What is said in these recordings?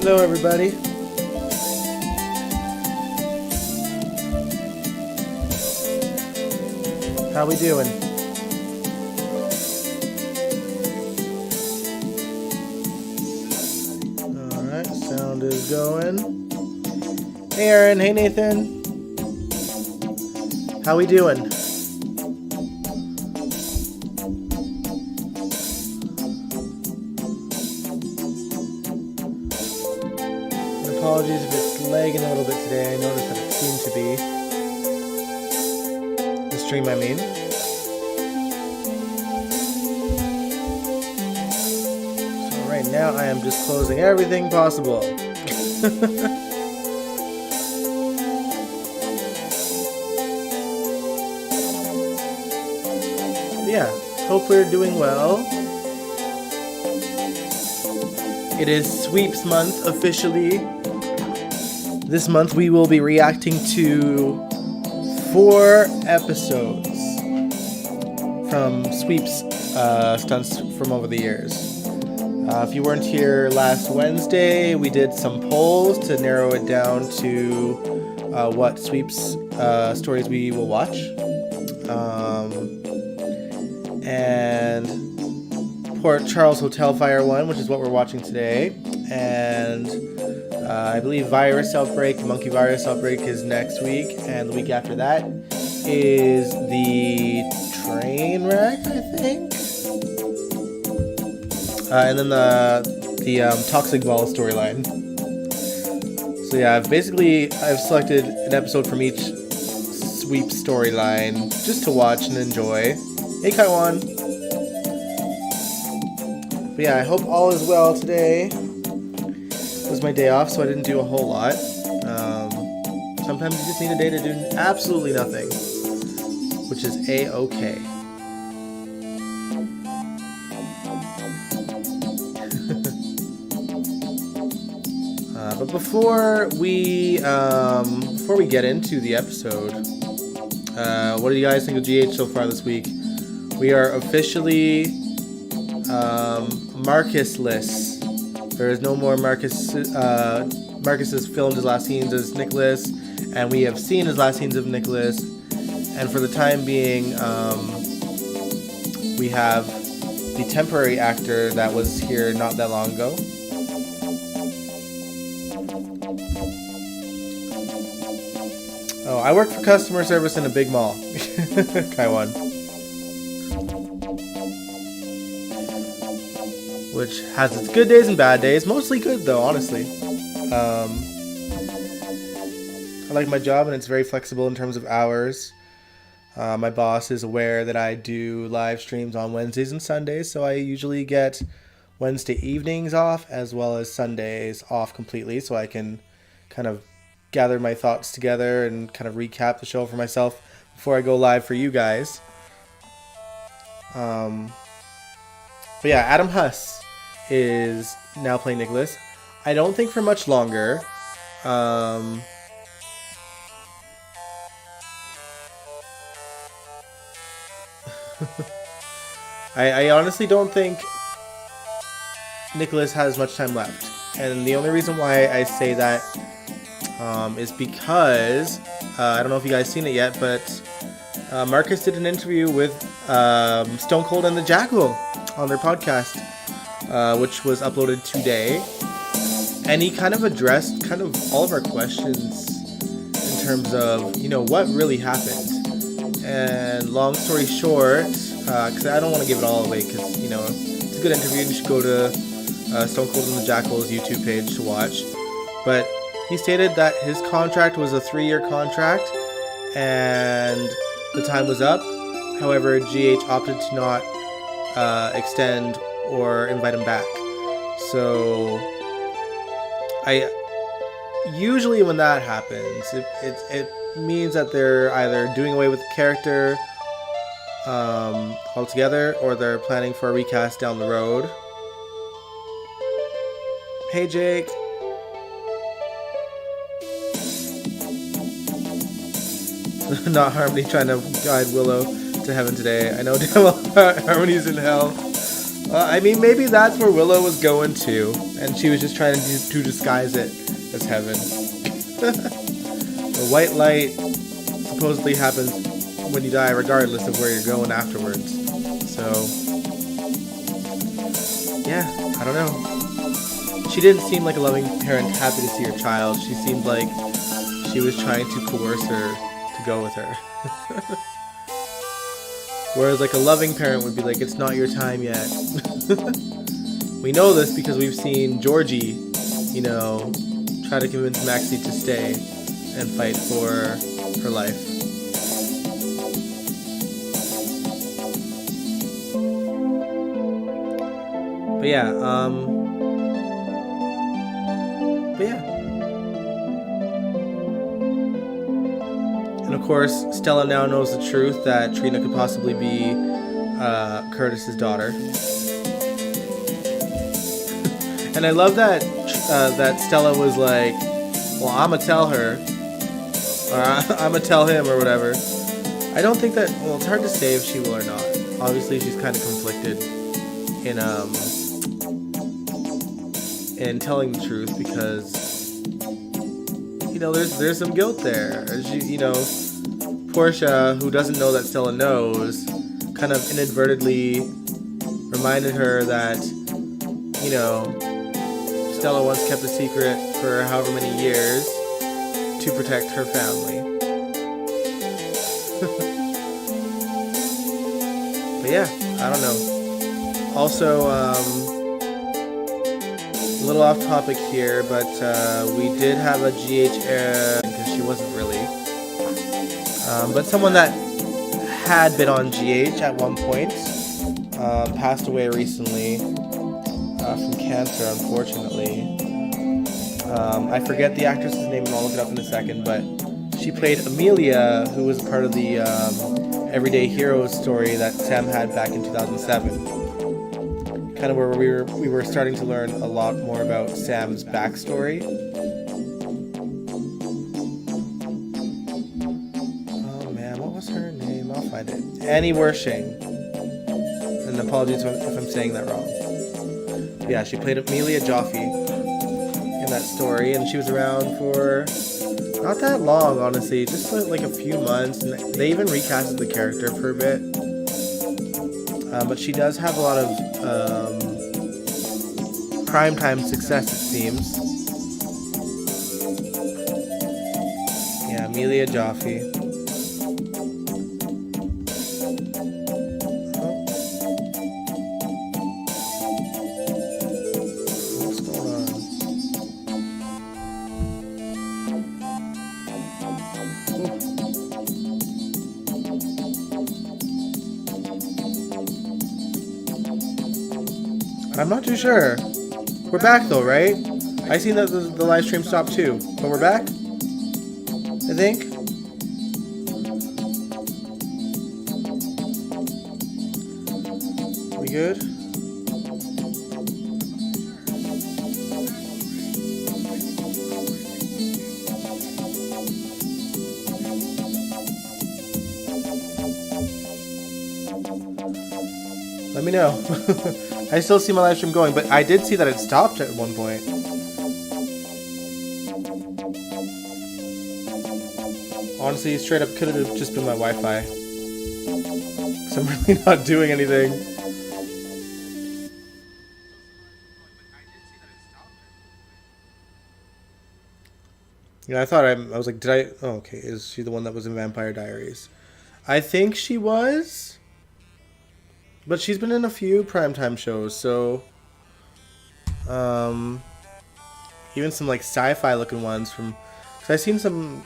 Hello, everybody. How we doing? All right, sound is going. Hey, Aaron. Hey, Nathan. How we doing? Apologies if it's lagging a little bit today. I noticed that it seemed to be. The stream, I mean. So right now I am just closing everything possible. Yeah, hope we're doing well. It is Sweeps Month officially. This month we will be reacting to 4 episodes from Sweeps stunts from over the years. If you weren't here last Wednesday, we did some polls to narrow it down to what Sweeps stories we will watch. And Port Charles Hotel Fire 1, which is what we're watching today. And I believe Virus Outbreak, Monkey Virus Outbreak is next week. And the week after that is the train wreck, I think. And then the Toxic Ball storyline. So yeah, I've selected an episode from each sweep storyline just to watch and enjoy. Hey, Kaiwan. But yeah, I hope all is well today. It was my day off, so I didn't do a whole lot. Sometimes you just need a day to do absolutely nothing, which is A-okay. But before we get into the episode, what do you guys think of GH so far this week? We are officially Marcus-less. There is no more Marcus. Marcus has filmed his last scenes as Nicholas, and we have seen his last scenes of Nicholas. And for the time being, we have the temporary actor that was here not that long ago. Oh, I work for customer service in a big mall. Kaiwan. Which has its good days and bad days. Mostly good, though, honestly. I like my job, and it's very flexible in terms of hours. My boss is aware that I do live streams on Wednesdays and Sundays, so I usually get Wednesday evenings off as well as Sundays off completely, so I can kind of gather my thoughts together and kind of recap the show for myself before I go live for you guys. But yeah, Adam Huss is now playing Nicholas. I don't think for much longer. I honestly don't think Nicholas has much time left. And the only reason why I say that is because, I don't know if you guys seen it yet, but Marcus did an interview with Stone Cold and the Jackal on their podcast, which was uploaded today. And he kind of addressed kind of all of our questions in terms of, what really happened. And long story short, because I don't want to give it all away, because, it's a good interview. You should go to Stone Cold and the Jackal's YouTube page to watch. But he stated that his contract was a 3-year contract, and the time was up. However, GH opted to not extend or invite him back. So, usually when that happens, it means that they're either doing away with the character altogether, or they're planning for a recast down the road. Hey, Jake. Not Harmony trying to guide Willow to heaven today. I know Harmony's in hell. I mean, maybe that's where Willow was going to, and she was just trying to disguise it as heaven. The white light supposedly happens when you die, regardless of where you're going afterwards. So, yeah, I don't know. She didn't seem like a loving parent happy to see her child. She seemed like she was trying to coerce her to go with her. Whereas like a loving parent would be like, it's not your time yet. We know this because we've seen Georgie, try to convince Maxie to stay and fight for her life. But yeah, And of course, Stella now knows the truth that Trina could possibly be Curtis's daughter. And I love that that Stella was like, well, I'ma tell her, or I'ma tell him, or whatever. I don't think that, well, it's hard to say if she will or not. Obviously, she's kind of conflicted in telling the truth, because there's some guilt there. Portia, who doesn't know that Stella knows, kind of inadvertently reminded her that, Stella once kept a secret for however many years to protect her family. But yeah, I don't know. Also, a little off topic here, but we did have a GH error, because she wasn't really. but someone that had been on GH at one point, passed away recently from cancer, unfortunately. I forget the actress's name, and I'll look it up in a second, but she played Amelia, who was part of the Everyday Heroes story that Sam had back in 2007. Kind of where we were starting to learn a lot more about Sam's backstory. Oh man, what was her name? I'll find it. Annie Wershing. And apologies if I'm saying that wrong. Yeah, she played Amelia Joffe in that story, and she was around for not that long, honestly, just like a few months, and they even recasted the character for a bit. But she does have a lot of primetime success, it seems. Yeah, Amelia Joffe. What's going on? I'm not too sure. We're back though, right? I seen that the live stream stopped too, but we're back, I think. We good? Let me know. I still see my live stream going, but I did see that it stopped at one point. Honestly, straight up could have just been my Wi-Fi. Because I'm really not doing anything. Yeah, I thought I was like, did I... Oh, okay. Is she the one that was in Vampire Diaries? I think she was. But she's been in a few primetime shows, so... even some like sci-fi looking ones from... Cause I've seen some...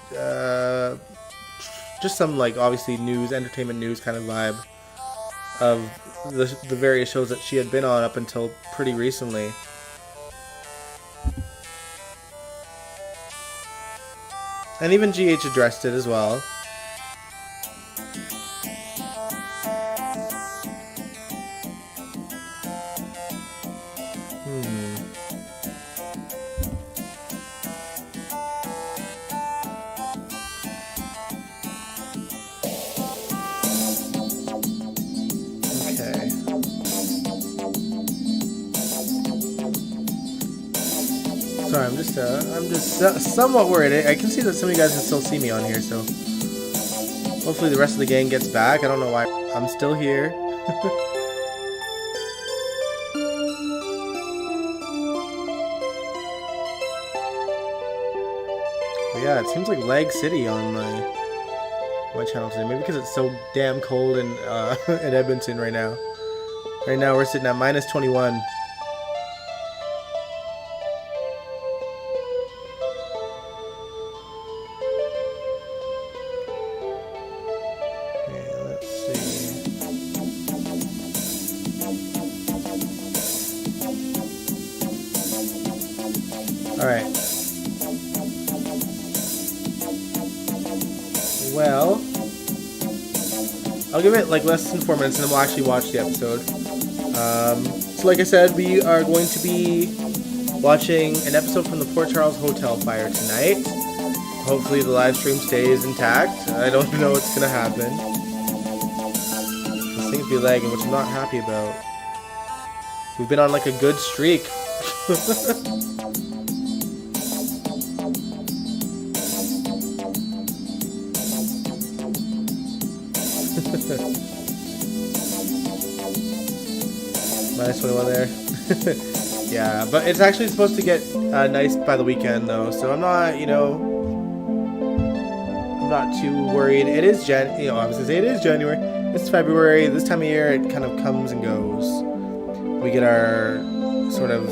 just some like obviously news, entertainment news kind of vibe of the various shows that she had been on up until pretty recently. And even GH addressed it as well. Sorry, I'm just somewhat worried. I can see that some of you guys can still see me on here, so hopefully the rest of the gang gets back. I don't know why I'm still here. But yeah, it seems like lag city on my channel today. Maybe because it's so damn cold in in Edmonton right now. Right now we're sitting at -21. Alright. Well, I'll give it like less than 4 minutes and then we'll actually watch the episode. So like I said, we are going to be watching an episode from the Port Charles Hotel fire tonight. Hopefully the live stream stays intact. I don't know what's going to happen. This thing's be lagging, which I'm not happy about. We've been on like a good streak. -21 there. Yeah, but it's actually supposed to get nice by the weekend though, so I'm not, I'm not too worried. It is I was gonna say it is January. It's February. This time of year, it kind of comes and goes. We get our sort of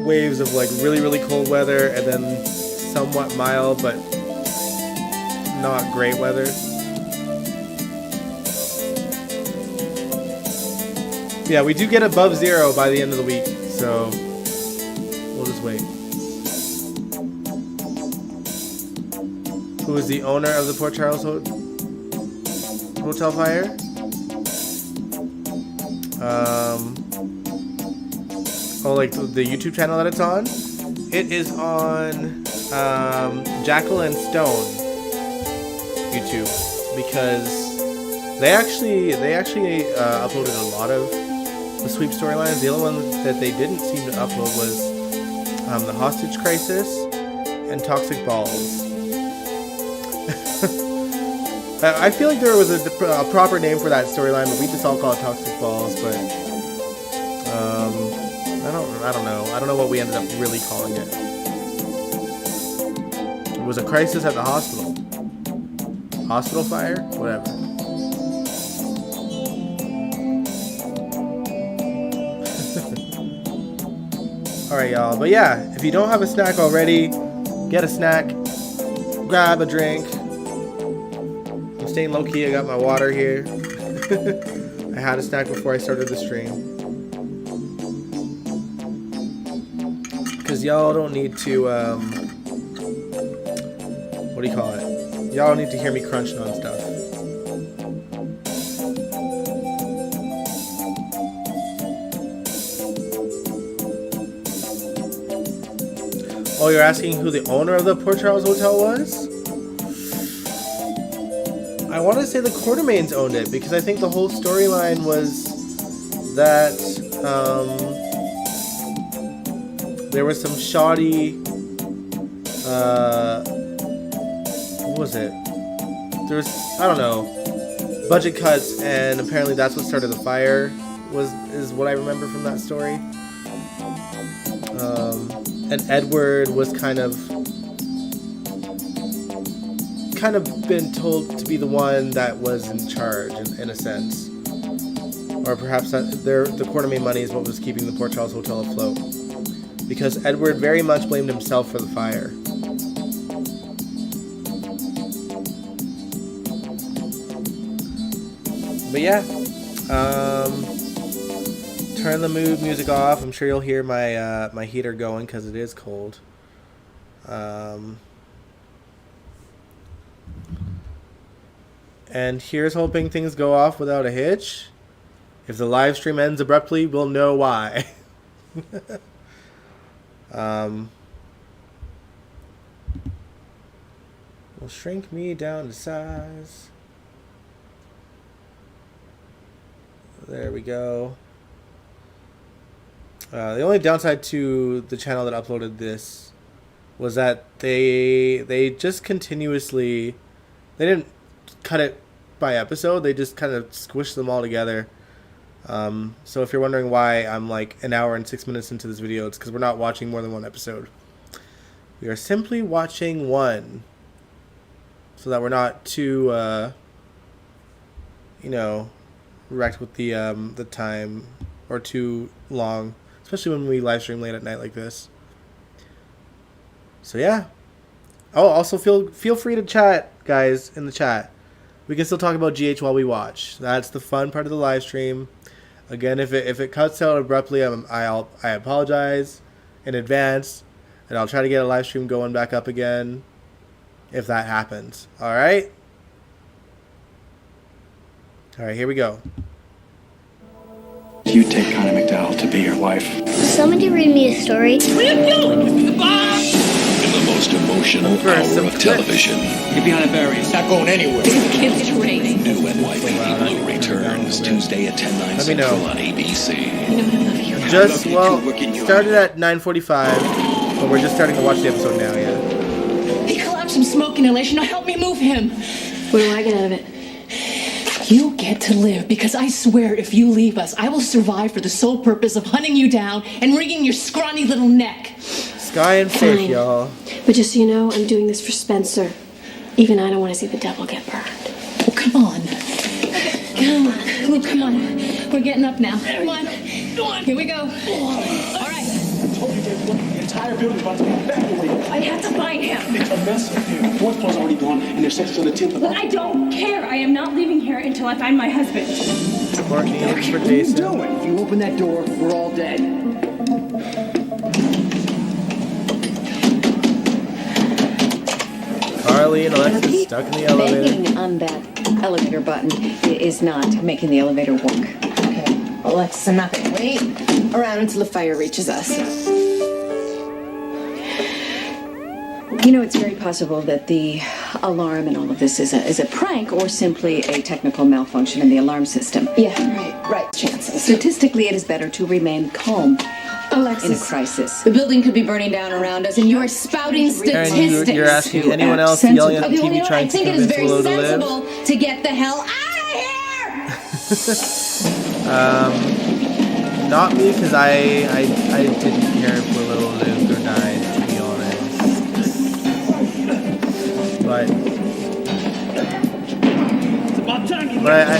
waves of like really, really cold weather, and then somewhat mild, but not great weather. Yeah, we do get above 0 by the end of the week, so we'll just wait. Who is the owner of the Port Charles Hotel fire? Oh, like the YouTube channel that it's on? It is on Jackal and Stone YouTube, because they actually uploaded a lot of the sweep storylines. The only one that they didn't seem to upload was the Hostage Crisis and Toxic Balls. I feel like there was a proper name for that storyline, but we just all call it Toxic Balls. But I don't know. I don't know what we ended up really calling it. It was a crisis at the hospital. Hospital fire? Whatever. Alright, y'all. But yeah, if you don't have a snack already, get a snack. Grab a drink. I'm staying low-key. I got my water here. I had a snack before I started the stream. Because y'all don't need to, what do you call it? Y'all need to hear me crunching on stuff. Oh, you're asking who the owner of the Port Charles Hotel was? I want to say the Quartermains owned it, because I think the whole storyline was that, there was some shoddy, what was it? There was, I don't know, budget cuts, and apparently that's what started the fire, is what I remember from that story. And Edward was kind of been told to be the one that was in charge, in a sense. Or perhaps that the Quartermain money is what was keeping the Port Charles Hotel afloat. Because Edward very much blamed himself for the fire. But yeah, turn the mood music off. I'm sure you'll hear my my heater going because it is cold. And here's hoping things go off without a hitch. If the live stream ends abruptly, we'll know why. Will shrink me down to size. There we go. The only downside to the channel that uploaded this was that they just continuously, they didn't cut it by episode, they just kind of squished them all together. So if you're wondering why I'm like an hour and 6 minutes into this video, it's because we're not watching more than one episode. We are simply watching one, so that we're not too, you know, wrecked with the time, or too long, especially when we live stream late at night like this. So yeah. Oh, also feel free to chat, guys, in the chat. We can still talk about GH while we watch. That's the fun part of the live stream. Again, if it cuts out abruptly, I apologize in advance, and I'll try to get a live stream going back up again if that happens. All right? All right, here we go. You take Connie McDowell to be your wife. Somebody read me a story. What are you doing? The bomb! In the most emotional hour of television. Get behind the barrier. It's not going anywhere. Kids raising. New NYPD Blue returns Tuesday at 10/9 Let me know. Central on ABC. You know I love you. Just, well, started at 9:45, but we're just starting to watch the episode now, yeah. He collapsed from smoke inhalation. Now help me move him. What do I get out of it? You get to live, because I swear if you leave us, I will survive for the sole purpose of hunting you down and wringing your scrawny little neck. Sky and Faith, Fine. y'all. But just so you know, I'm doing this for Spencer. Even I don't want to see the devil get burned. Oh, come on. Come on. Luke, come on. We're getting up now. Come on. Here we go. All right. The entire building's about to be evacuated. I have to find him. It's a mess up here. The fourth floor's already gone, and there's sections on the 10th. But I don't care. I am not leaving here until I find my husband. Courtney looking for What are you Jason. doing? If you open that door, we're all dead. Carly and Alexis stuck in the elevator. Banging on that elevator button is not making the elevator work. Okay, Alexis, I'm not gonna wait around until the fire reaches us. You know, it's very possible that the alarm and all of this is a prank or simply a technical malfunction in the alarm system. Yeah, right, chances. Statistically, it is better to remain calm in a Alexis, crisis. the building could be burning down around us, and you are spouting Aaron, statistics. you're asking Too anyone else sensitive. yelling at the Okay, well, TV you know what? trying I to think it is convince very Willow to live? sensible to get the hell out of here. Not me, because I didn't care if Willow lived or died, to be honest. It's about time you But I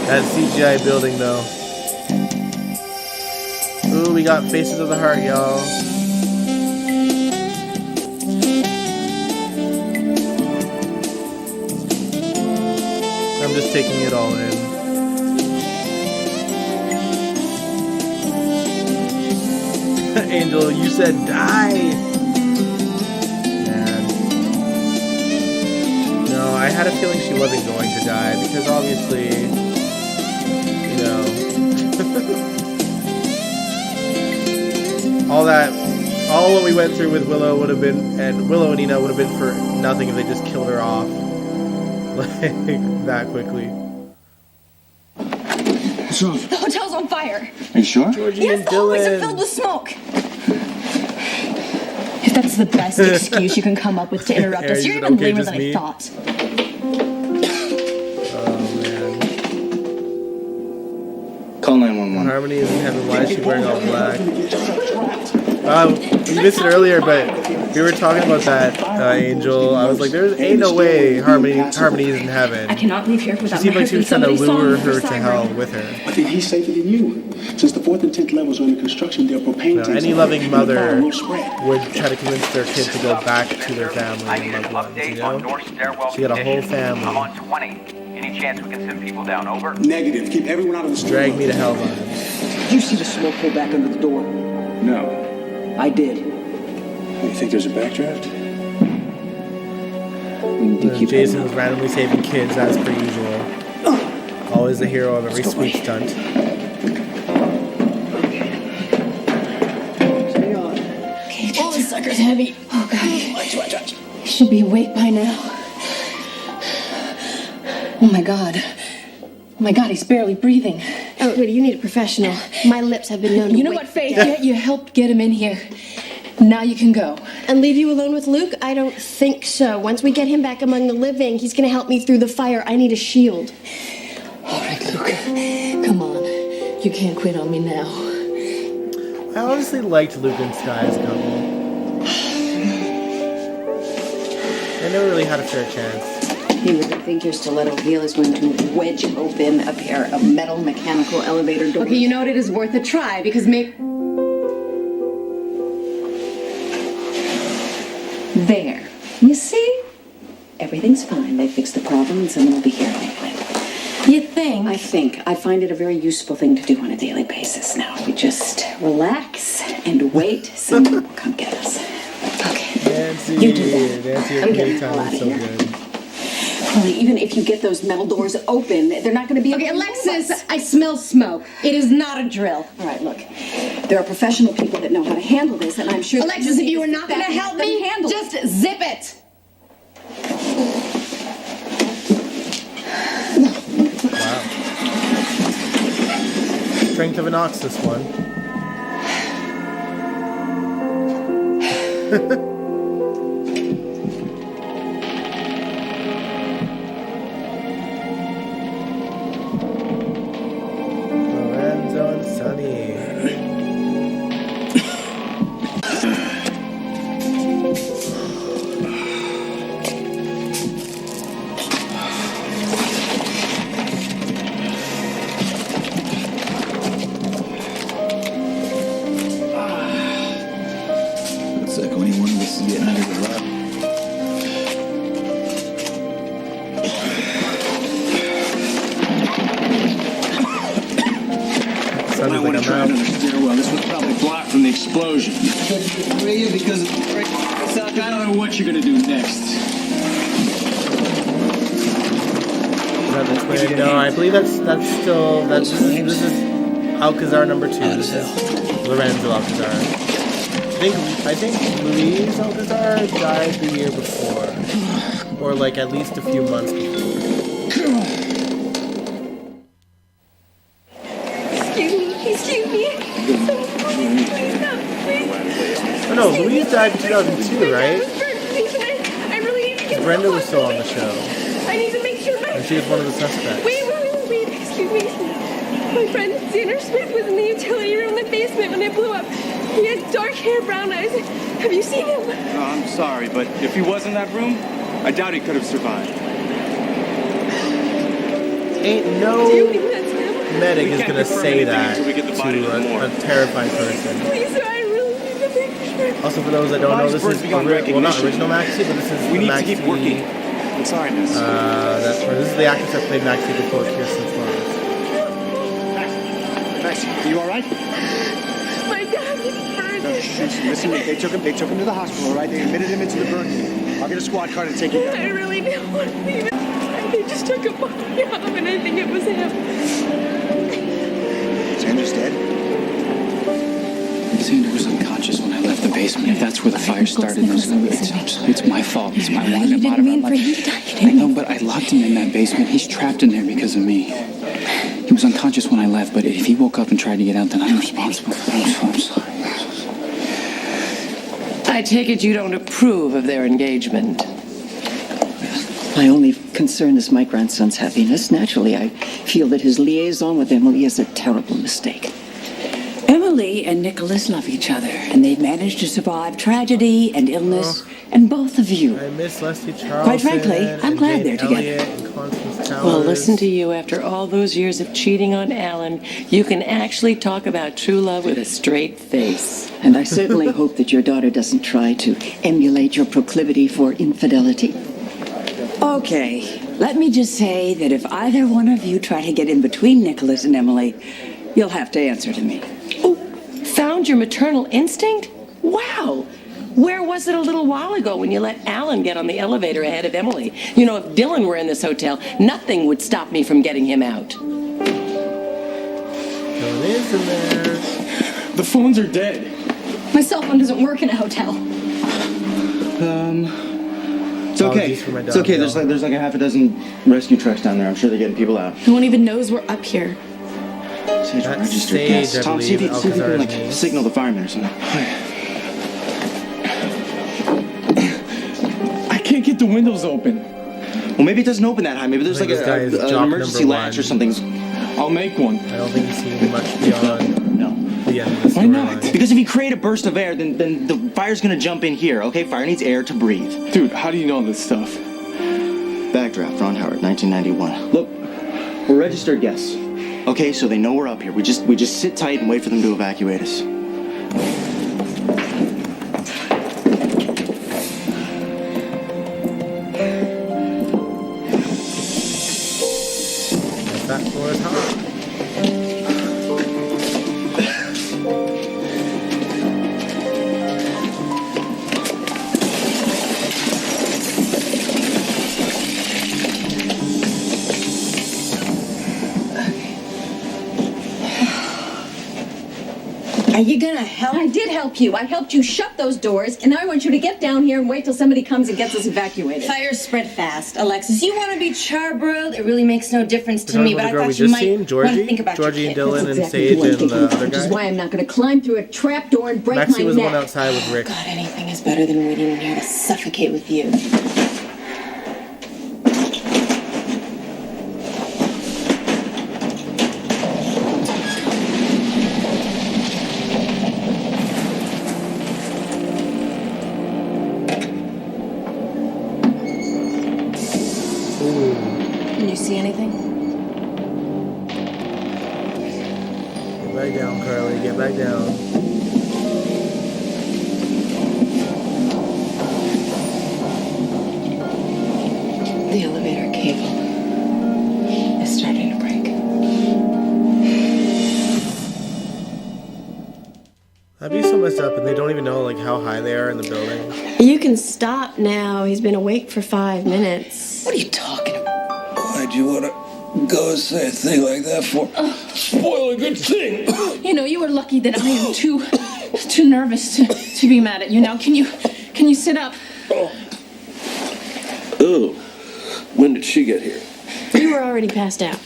that CGI building though. Ooh, we got Faces of the Heart, y'all. I'm just taking it all in. Angel, you said die! Man. No, I had a feeling she wasn't going to die because obviously, you know, all what we went through with Willow would have been, and Willow and Nina would have been for nothing if they just killed her off. Like, that quickly. What's wrong? The hotel's on fire. Are you sure? Georgie Yes, and the hallways are Dylan. filled with smoke. If that's the best excuse you can come up with to interrupt Aaron, us, you're is it even okay, lamer just than me? I thought. Oh man. Call 911. Harmony is in heaven. Why is she wearing all black? We missed it earlier, but we were talking about that, Angel. I was like, there ain't no way Harmony is in I heaven. cannot leave here She without seemed my like she husband. was trying to Somebody lure saw her him to for hell siren. with her. I think he's safer than you. Since the 4th and 10th levels are under construction, their propane Now, tanks any are loving full, and the mother fire will spread. would try to convince their kid to go back to their family I and need an loved ones, you update on know? North Stairwell She got a whole condition. I'm family. on 20. Any chance we can send people down? Over. Negative. Keep everyone out of the store. Drag me to hell vibes. Did you see the smoke pull back under the door? No. I did. You think there's a backdraft? We need to keep Jason was randomly saving kids as per usual. Always the hero of every sweep stunt. Oh, this sucker's heavy. Oh, God. Watch. He should be awake by now. Oh, my God. Oh, my God, he's barely breathing. Oh, wait, you need a professional. My lips have been known to You know wake what, Faith? death. You helped get him in here. Now you can go. And leave you alone with Luke? I don't think so. Once we get him back among the living, he's gonna help me through the fire. I need a shield. All right, Luke. Come on. You can't quit on me now. I honestly liked Luke and Sky as a couple. They never really had a fair chance. You would think your stiletto heel is going to wedge open a pair of metal mechanical elevator doors. Okay, you know what? It is worth a try because maybe. There. You see? Everything's fine. They fixed the problem and someone will be here anyway. You think? I find it a very useful thing to do on a daily basis now. We just relax and wait. Someone will come get us. Okay. Nancy, You do that. Nancy I'm at getting the hell playtime out is of so here. good. Well, even if you get those metal doors open, they're not going to be Okay, able to move Alexis, us. I smell smoke. It is not a drill. All right, look. There are professional people that know how to handle this, and I'm sure. that Alexis, if you are not going to that help them me, handle just zip it. Wow. Strength of an ox, this one. Lorenzo and Sunny. like, want to I'm try out. another stairwell. This one's probably blocked from the explosion. Because I don't know what you're gonna do next. Is that the twin? No, I believe that's still this is Alcazar number 2. This is Lorenzo Alcazar. I think Luis Alcazar died the year before, or like at least a few months before. Excuse me. Please no, please. Oh no, Luis died in 2002, right? Please, I really need to get Brenda was still on the show, I need to make sure and she was one of the suspects. Wait, excuse me. My friend Xander Smith was in the utility room in the basement when it blew up. He had dark hair, brown eyes. Have you seen him? No, I'm sorry, but if he was in that room, I doubt he could have survived. Ain't no Do you think that's him? medic We is can't gonna confirm say anything that until we get the body to the to a morgue. terrified person. Please, sir, I really need to make sure. Also, for those that don't know, this Body's is beyond well, not recognition. original Maxie, but this is We the need to Maxie. keep working. I'm sorry, miss. This is the actress that played Maxie before Kirsten Flores. Maxie, are you all right? My dad is burned. Listen, they took him to the hospital, all right? They admitted him into the burn unit. I'll get a squad car to take you down. I really didn't want to leave it. They just took a body off, and I think it was him. Xander's dead? Xander was unconscious when I left the basement. If that's where the fire started, it's my fault. It's my one. You didn't mean for him to die. I know, but I locked him in that basement. He's trapped in there because of me. He was unconscious when I left, but if he woke up and tried to get out, then I'm responsible. I'm sorry. I take it you don't approve of their engagement. My only concern is my grandson's happiness. Naturally, I feel that his liaison with Emily is a terrible mistake. Emily and Nicholas love each other, and they've managed to survive tragedy and illness, and both of you. I miss Leslie Charlton. Quite frankly, I'm glad they're together. And Constance Towers. Well, listen to you. After all those years of cheating on Alan, you can actually talk about true love with a straight face. And I certainly hope that your daughter doesn't try to emulate your proclivity for infidelity. Okay, let me just say that if either one of you try to get in between Nicholas and Emily, you'll have to answer to me. Oh, found your maternal instinct? Wow. Where was it a little while ago when you let Alan get on the elevator ahead of Emily? You know, if Dylan were in this hotel, nothing would stop me from getting him out. Dylan is in there. The phones are dead. My cell phone doesn't work in a hotel. It's okay. Apologies for my It's okay. dog, There's like a half a dozen rescue trucks down there. I'm sure they're getting people out. No one even knows we're up here. Sage That's registered Sage, guests. I Tom, see if you believe, can like Alcazar's signal the firemen or something. I can't get the windows open. Well, maybe it doesn't open that high. Maybe there's I like think this guy is an jock emergency number latch one. or something. I'll make one. I don't think you see much beyond the end of the Why not? storyline. Because if you create a burst of air, then the fire's gonna jump in here. Okay, fire needs air to breathe. Dude, how do you know this stuff? Backdraft, Ron Howard, 1991. Look, we're registered guests. Okay, so they know we're up here. We just sit tight and wait for them to evacuate us. That floor is hot. Are you gonna help? I did help you. I helped you shut those doors, and now I want you to get down here and wait till somebody comes and gets us evacuated. Fires spread fast. Alexis, you want to be charbroiled? It really makes no difference to Talking me, about but I the girl we thought you just might seen, want Georgie, to think about Georgie your and kid. Dylan, That's and exactly Sage who I'm and the thinking other of, which is guy. why I'm not gonna climb through a trap door and break Maxie my was the neck. one outside with Rick. God, anything is better than waiting in here to suffocate with you. Can you see anything? Get back down, Carly. Get back down. The elevator cable is starting to break. That'd be so messed up, and they don't even know like how high they are in the building. You can stop now. He's been awake for 5 minutes. What are you talking about? Why'd you want to go say a thing like that for? Spoil a good thing. You know, you are lucky that I am too nervous to be mad at you now. Can you sit up? Oh, when did she get here? You were already passed out.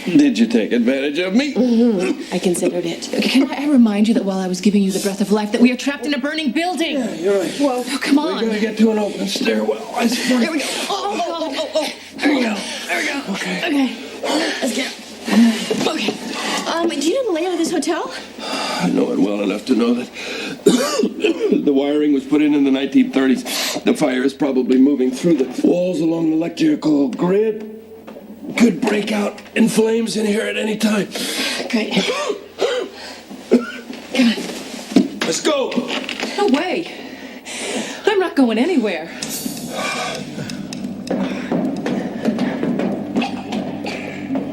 Did you take advantage of me? Mm-hmm. I considered it. Can I remind you that while I was giving you the breath of life, that we are trapped in a burning building? Yeah, you're right. Whoa, come on. We gotta get to an open stairwell. Here we go. Oh. There we go. Okay. Okay. Let's get. Okay. Do you know the layout of this hotel? I know it well enough to know that the wiring was put in the 1930s. The fire is probably moving through the walls along the electrical grid. Could break out in flames in here at any time. Great. Let's go. No way. I'm not going anywhere.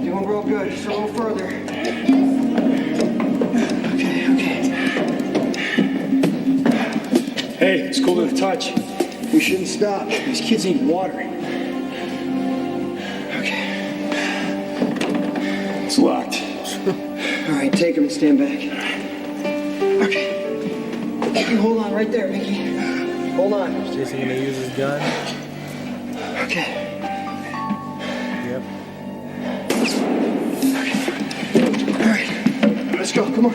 Doing real good. Just a little further. Okay. Hey, it's cool to the touch. We shouldn't stop. These kids need water. It's locked. All right, take him and stand back. Okay. You hold on right there, Mickey. Hold on. Is Jason gonna use his gun? Okay. Yep. All right. Let's go. Come on.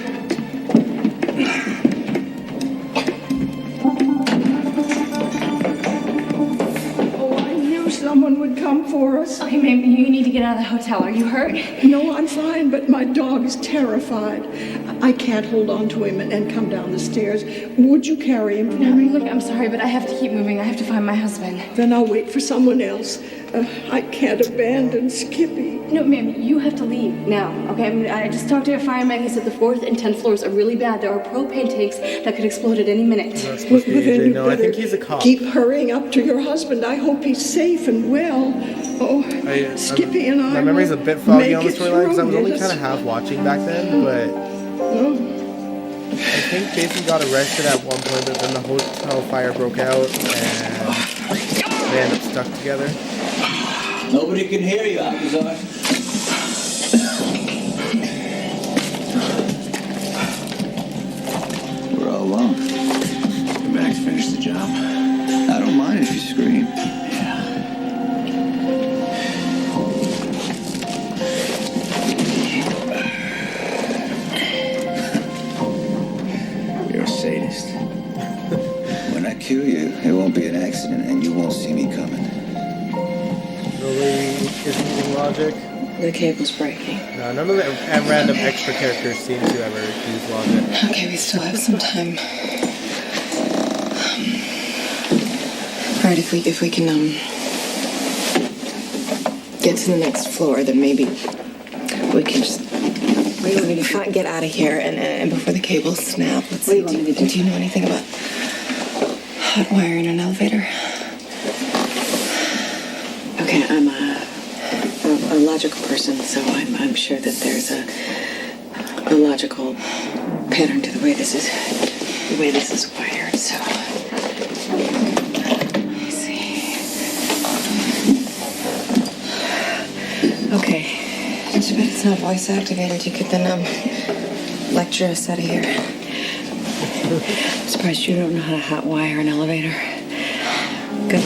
Someone would come for us. Okay, maybe you need to get out of the hotel. Are you hurt? No, I'm fine, but my dog is terrified. I can't hold on to him and come down the stairs. Would you carry him for me? Look, I'm sorry, but I have to keep moving. I have to find my husband. Then I'll wait for someone else. I can't abandon Skippy. No, ma'am, you have to leave now, okay? I just talked to a fireman. He said the 4th and 10th floors are really bad. There are propane tanks that could explode at any minute. That's supposed to be AJ. No, I think he's a cop. Keep hurrying up to your husband. I hope he's safe and well. Oh, Skippy and I. My memory's a bit foggy on the storyline because I was only kind of half watching back then, but I think Jason got arrested at one point, but then the hotel fire broke out and they end up stuck together. Nobody can hear you, Alcazar. We're all alone. Max finished the job. I don't mind if you scream. You're a sadist. When I kill you, it won't be an accident and you won't see me coming. Really isn't using logic. The cable's breaking. No, none of the random extra characters seem to ever use logic. Okay, we still have some time. All right, if we can get to the next floor, then maybe we can just get out of here and before the cables snap. Let's see. Do you know anything about hot wire in an elevator? Okay, I'm a logical person, so I'm sure that there's a logical pattern to the way this is wired. So let me see. Okay, too bad it's not voice activated. You could then lecture us out of here. I'm surprised you don't know how to hot wire an elevator. Good.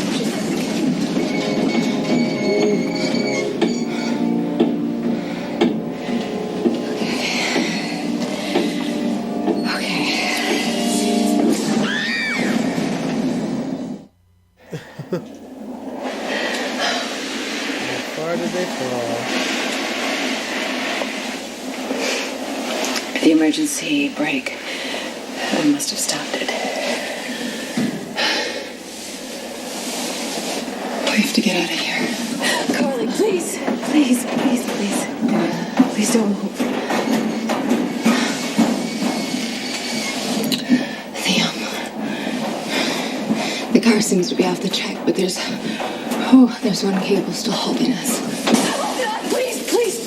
The emergency brake. I must have stopped it. We have to get out of here. Carly, please. Please don't move. The car seems to be off the track, but there's one cable still holding us.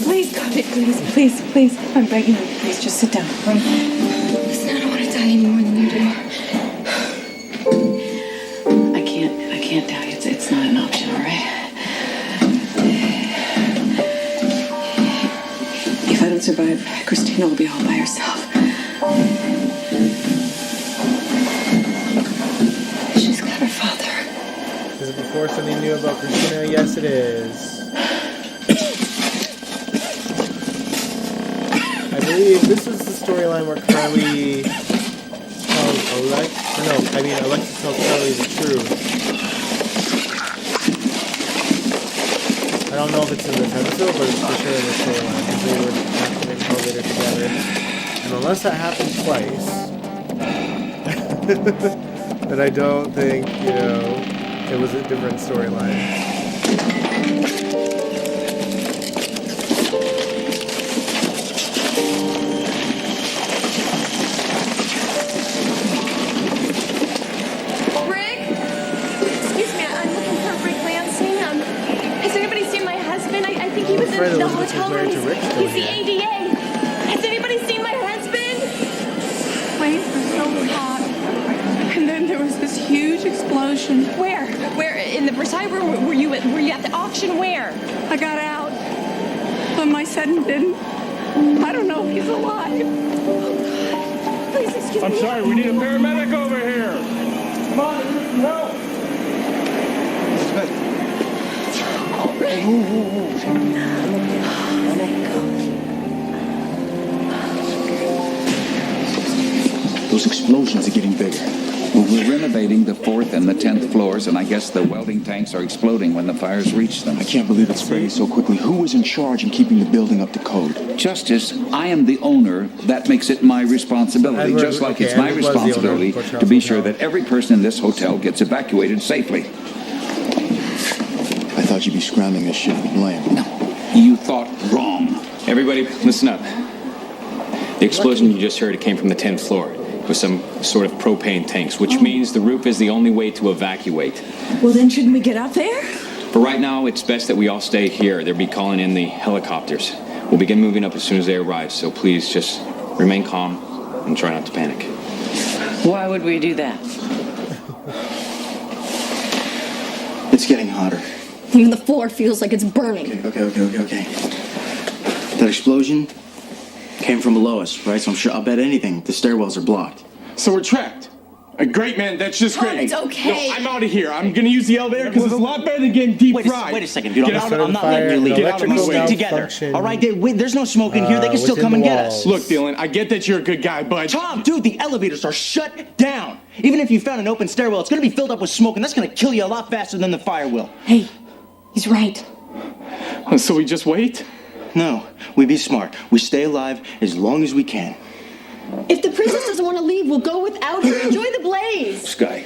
Please, Carly, please. I'm begging you, please, just sit down. Listen, I don't want to die. any more than you do. I can't doubt you. It's not an option, all right? If I don't survive, Christina will be all by herself. She's got her father. Is it before something new about Christina? Yes, it is. I believe this is the storyline where Carly tells Alexis tells Carly the truth. I don't know if it's in this episode, but it's for sure in the storyline, because they would have to make elevator together. And unless that happened twice, then I don't think, it was a different storyline. The hotel room. He's the ADA. Has anybody seen my husband? Flames were so hot. And then there was this huge explosion. Where? Where? In the Versailles room? Were you at the auction? Where? I got out. But my son didn't. I don't know if he's alive. Oh, God. Please, excuse me. I'm sorry, we need a paramedic over here. Come on, help. Those explosions are getting bigger. Well, we're renovating the 4th and the 10th floors, and I guess the welding tanks are exploding when the fires reach them. I can't believe it's spreading so quickly. Who was in charge in keeping the building up to code? Justice, I am the owner. That makes it my responsibility, just like it's my responsibility to be sure that every person in this hotel gets evacuated safely. I thought you'd be scrounging this shit with blame. No, you thought wrong. Everybody, listen up. The explosion you just heard, it came from the 10th floor. It was some sort of propane tanks, which means the roof is the only way to evacuate. Well, then shouldn't we get out there? For right now, it's best that we all stay here. They'll be calling in the helicopters. We'll begin moving up as soon as they arrive, so please just remain calm and try not to panic. Why would we do that? It's getting hotter. Even the floor feels like it's burning. Okay. That explosion came from below us, right? So I'll bet anything the stairwells are blocked. So we're trapped. Great, man. That's just Tom, great. it's okay. No, I'm out of here. I'm going to use the elevator because it's a lot better than getting deep fried. Wait a second, dude. Get out of I'm not letting you leave. Get out of my We way. stay together. All right, there's no smoke in here. They can still come and get us. Look, Dylan, I get that you're a good guy, but... Tom, dude, the elevators are shut down. Even if you found an open stairwell, it's going to be filled up with smoke, and that's going to kill you a lot faster than the fire will. Hey, he's right. So we just wait? No, we be smart. We stay alive as long as we can. If the princess doesn't want to leave, we'll go without her. Enjoy the blaze. Sky,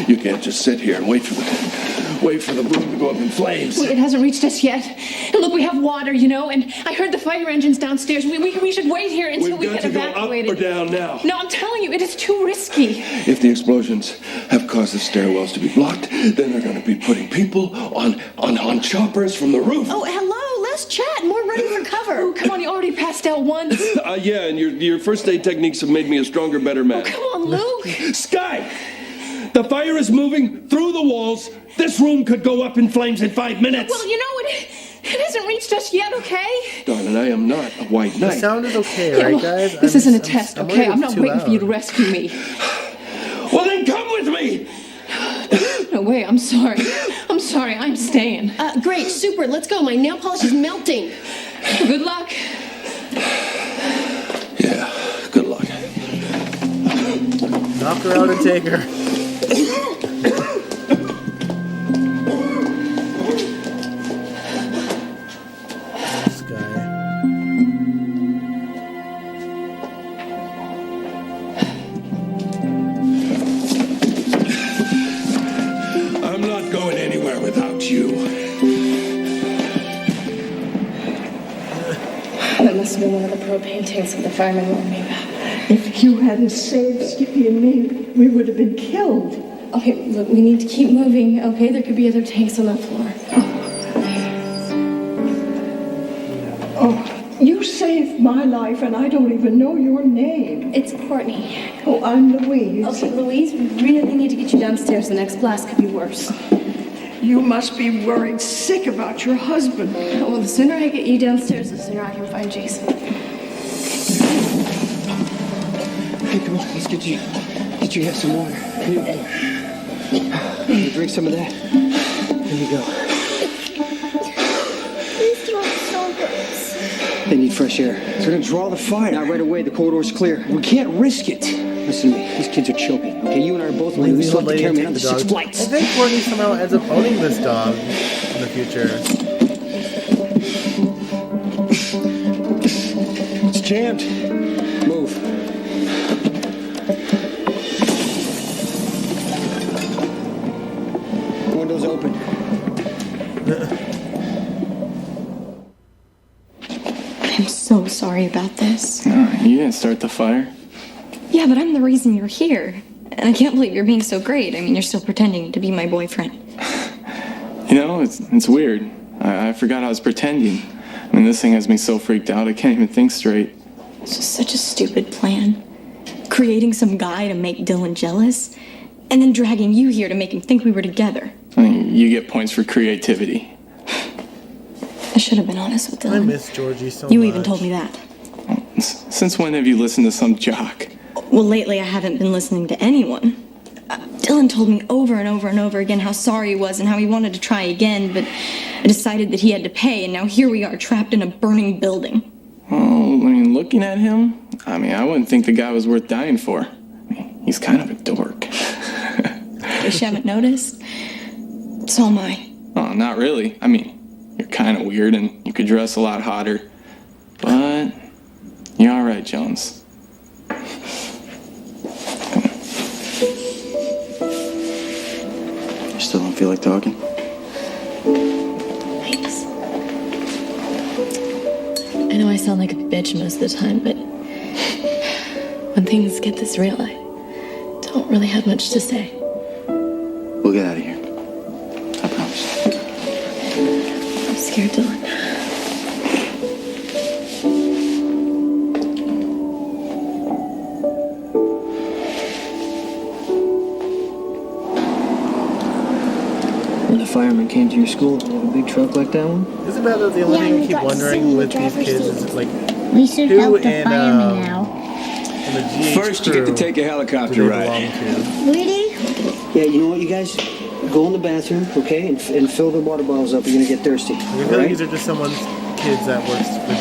you can't just sit here and wait for the room to go up in flames. Well, it hasn't reached us yet. And look, we have water, and I heard the fire engines downstairs. We should wait here until we get evacuated. We've got to go up or down now. No, I'm telling you, it is too risky. If the explosions have caused the stairwells to be blocked, then they're going to be putting people on choppers from the roof. Oh, hello. Let's chat. More ready for cover. Oh, come on, you already passed out once. Yeah, and your first aid techniques have made me a stronger, better man. Oh, come on, Luke. Sky! The fire is moving through the walls. This room could go up in flames in 5 minutes. Well, it hasn't reached us yet, okay? Darling, I am not a white knight. The sound is okay, Yeah, right, well, guys? This isn't a test, okay? I'm not too waiting for you to loud. rescue me. Well, then come with me! No way, I'm sorry. I'm sorry, I'm staying. Great, super. Let's go. My nail polish is melting. Good luck. Yeah, good luck. Knock her out and take her. This guy. I'm not going anywhere without you. That must have been one of the propane tanks that the firemen warned me about. If you hadn't saved Skippy and me, we would have been killed. Okay, look, we need to keep moving, okay? There could be other tanks on that floor. Oh, you saved my life, and I don't even know your name. It's Courtney. Oh, I'm Louise. Okay, Louise, we really need to get you downstairs. The next blast could be worse. You must be worried sick about your husband. Well, the sooner I get you downstairs, the sooner I can find Jason. Hey, come on, let's get you have some water. Here you drink some of that. There you go. These throat so hurts. They need fresh air. So we're gonna draw the fire. Not right away, the corridor's clear. We can't risk it. Listen to me, these kids are choking. Okay, you and I are both leaving. We still have to carry me on the 6 flights. I think Courtney somehow ends up owning this dog in the future. It's jammed. Move. Windows open. I'm so sorry about this. You didn't start the fire. Yeah, but I'm the reason you're here. And I can't believe you're being so great. I mean, you're still pretending to be my boyfriend. You know, it's weird. I forgot I was pretending. I mean, this thing has me so freaked out I can't even think straight. It's just such a stupid plan. Creating some guy to make Dylan jealous, and then dragging you here to make him think we were together. I mean, you get points for creativity. I should have been honest with Dylan. I miss Georgie so You much. even told me that. Since when have you listened to some jock? Well, lately I haven't been listening to anyone. Dylan told me over and over and over again how sorry he was and how he wanted to try again, but I decided that he had to pay, and now here we are trapped in a burning building. Well, I mean, looking at him, I mean, I wouldn't think the guy was worth dying for. I mean, he's kind of a dork. In case you haven't noticed, so am I. Oh, not really. I mean, you're kind of weird and you could dress a lot hotter. But you're all right, Jones. You still don't feel like talking? Thanks. I know I sound like a bitch most of the time, but when things get this real, I don't really have much to say. We'll get out of here. I promise. I'm scared, Dylan. When the firemen came to your school, did they have a big truck like that one? Isn't that the only thing I keep wondering with these kids is like We should who help the in firemen now. the GH First, you get to crew take a do helicopter they ride. belong to? Really? Yeah, you know what, you guys? Go in the bathroom, okay, and fill the water bottles up. You're gonna get thirsty. I feel all like right? these are just someone's kids that works for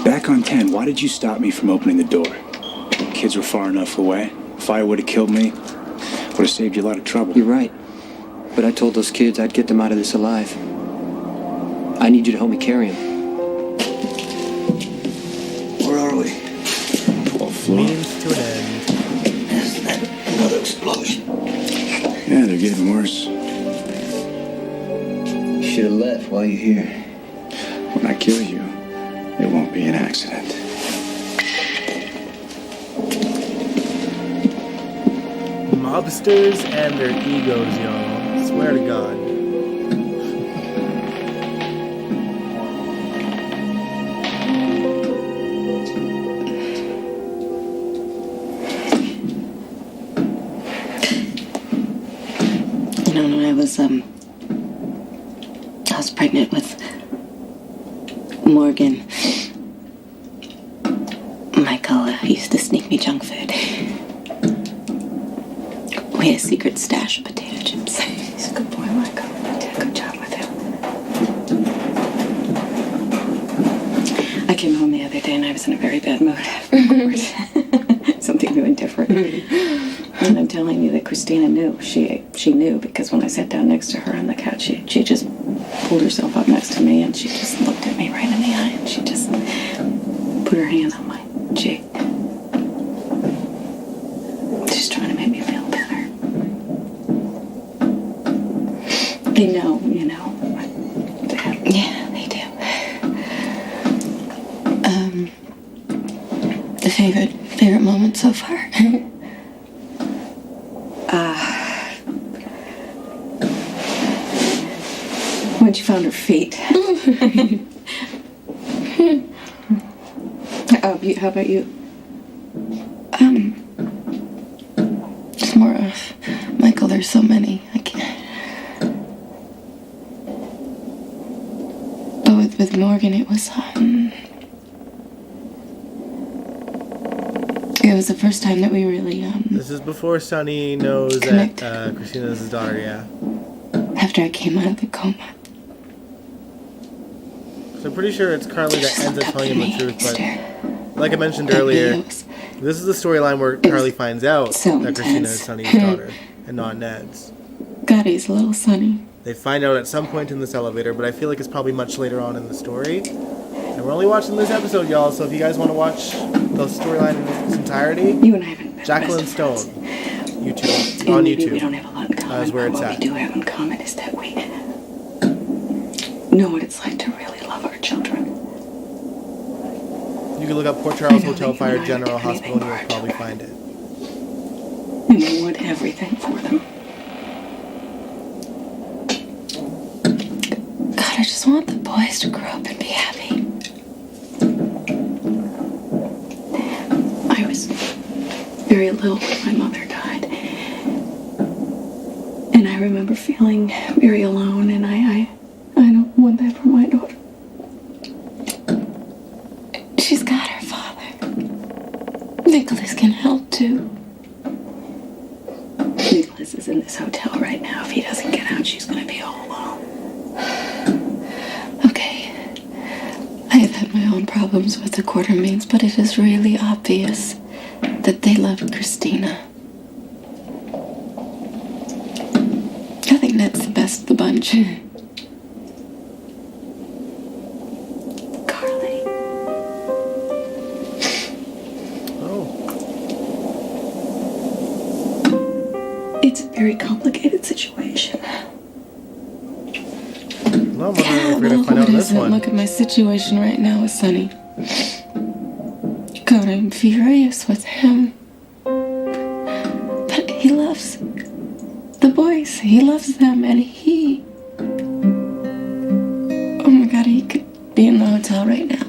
GH. Back on 10, why did you stop me from opening the door? Kids were far enough away. Fire would have killed me. Would have saved you a lot of trouble. You're right. But I told those kids I'd get them out of this alive. I need you to help me carry them. Where are we? 12th floor. Means to an end. Another explosion. Yeah, they're getting worse. You should have left while you're here. When I kill you, it won't be an accident. Mobsters and their egos, y'all. Swear to God. You know, when I was pregnant with Morgan, Michael used to sneak me junk food. We had a secret stash of potato chips. He's a good boy, Michael. Did a good job with him. I came home the other day and I was in a very bad mood. Something really different. And I'm telling you that Christina knew. She knew because when I sat down next to her on the couch, she just pulled herself up next to me and she just looked at me right in the eye and she just put her hand on my cheek. She's trying to make me feel better. They know, you know. Yeah, they do. The favorite moment so far? When she found her feet. How about you? Just more of Michael. There's so many. I can't. But with Morgan, it was it was the first time that we really This is before Sonny knows that Christina's his daughter. Yeah. After I came out of the coma. So I'm pretty sure it's Carly that ends up telling him the truth, but like I mentioned earlier, this is the storyline where Carly finds out that Christina is Sonny's daughter and not Ned's. God, he's a little Sonny. They find out at some point in this elevator, but I feel like it's probably much later on in the story. And we're only watching this episode, y'all, so if you guys want to watch the storyline in its entirety, Jacqueline Stone, YouTube, on maybe YouTube. We don't have a lot in common, is where but it's what at. we do have in common is that we know what it's like to really love our children. You can look up Port Charles Hotel Fire General Hospital and you'll probably find it. And we want everything for them. God, I just want the boys to grow up and be happy. I was very little when my mother died. And I remember feeling very alone, and I don't want that for my daughter. She's got her father. Nicholas can help too. Nicholas is in this hotel right now. If he doesn't get out, she's going to be all alone. Okay. I have had my own problems with the Quartermains, but it is really obvious that they love Christina. I think that's the best of the bunch. Carly. It's a very complicated situation. No, I'm wondering if we're going to find out this one. Look at my situation right now with Sonny. God, I'm furious with him. But he loves the boys. He loves them, and he... Oh my God, he could be in the hotel right now.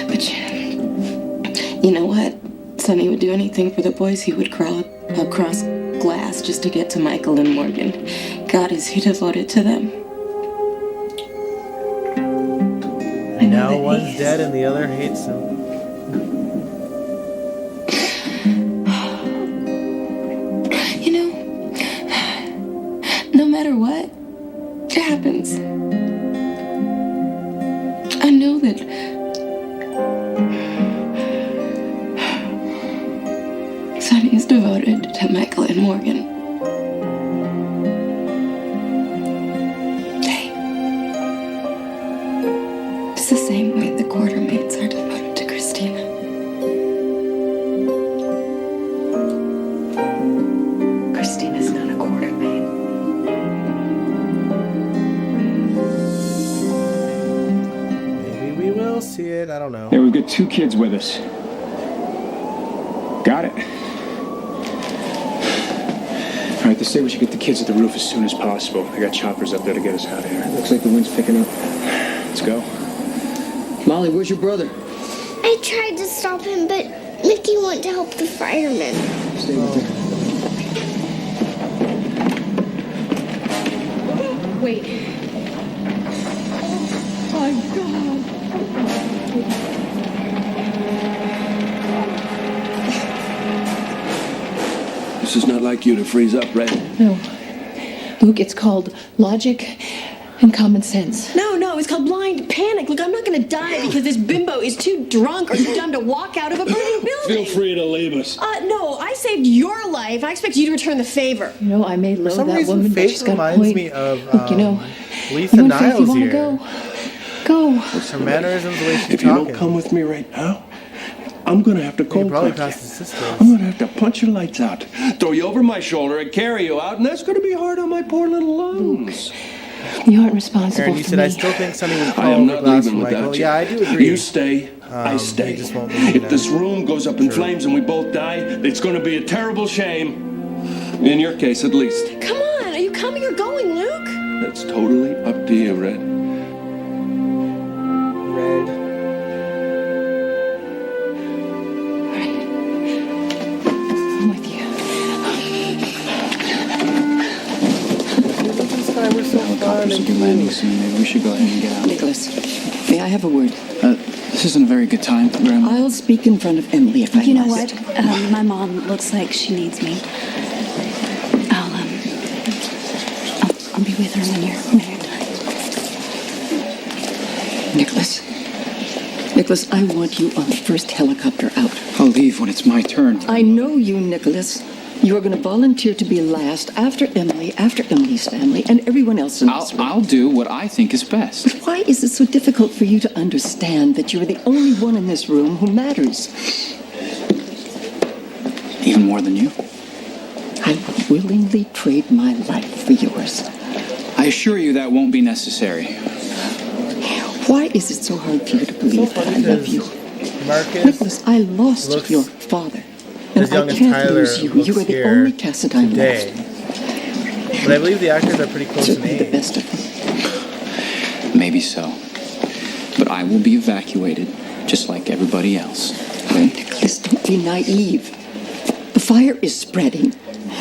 But you know what? Sonny would do anything for the boys. He would crawl across glass just to get to Michael and Morgan. God, is he devoted to them? And now one's dead and the other hates him. You know, no matter what happens, I know that Sonny is devoted to Michael and Morgan. It's the same way the Quartermains are devoted to Christina. Christina's not a Quartermain. Maybe we will see it. I don't know. Yeah, we've got 2 kids with us. Got it. All right, they say we should get the kids at the roof as soon as possible. They got choppers up there to get us out of here. Looks like the wind's picking up. Let's go. Molly, where's your brother? I tried to stop him, but Mickey went to help the firemen. Stay with her. Wait. Oh, my God. This is not like you to freeze up, Red. No. Luke, it's called logic and common sense. No, it's called blind panic. Look, I'm not gonna die because this bimbo is too drunk or too dumb to walk out of a burning building. Feel free to leave us. No, I saved your life. I expect you to return the favor. You know, I may For loathe some that reason, woman, but Faith she's got a reminds point. me of Look, you know, Lisa you know what, Faith, you Niles wanna here. Go. Her mannerisms, the way she's If you talking. don't come with me right now, I'm gonna have to You can cold probably cut pass you. the sisters. I'm gonna have to punch your lights out. Throw you over my shoulder and carry you out, and that's going to be hard on my poor little lungs. You aren't responsible Aaron, you for said me. I still think Sonny would I call am over not glass leaving for Michael. without you. Yeah, I do agree. You stay, I stay. he just won't leave If now. this room goes up in flames and we both die, it's going to be a terrible shame. In your case, at least. Come on, are you coming or going, Luke? That's totally up to you, Red. Listen, maybe we should go ahead and get out. Nicholas, may I have a word? This isn't a very good time, Grandma. I'll speak in front of Emily if I must. You know what? My mom looks like she needs me. I'll be with her when you're done. Nicholas, I want you on the first helicopter out. I'll leave when it's my turn. I know you, Nicholas. You are going to volunteer to be last after Emily's family, and everyone else in this room. I'll do what I think is best. Why is it so difficult for you to understand that you are the only one in this room who matters? Even more than you? I would willingly trade my life for yours. I assure you that won't be necessary. Why is it so hard for you to believe that I love you? Marcus Nicholas, I lost your father. And as young I as can't Tyler lose you. looks You are the here only Cassadine today. left. But I believe the actors are pretty close in age. The best of them. Maybe so. But I will be evacuated, just like everybody else. Nicholas, don't be naive. The fire is spreading.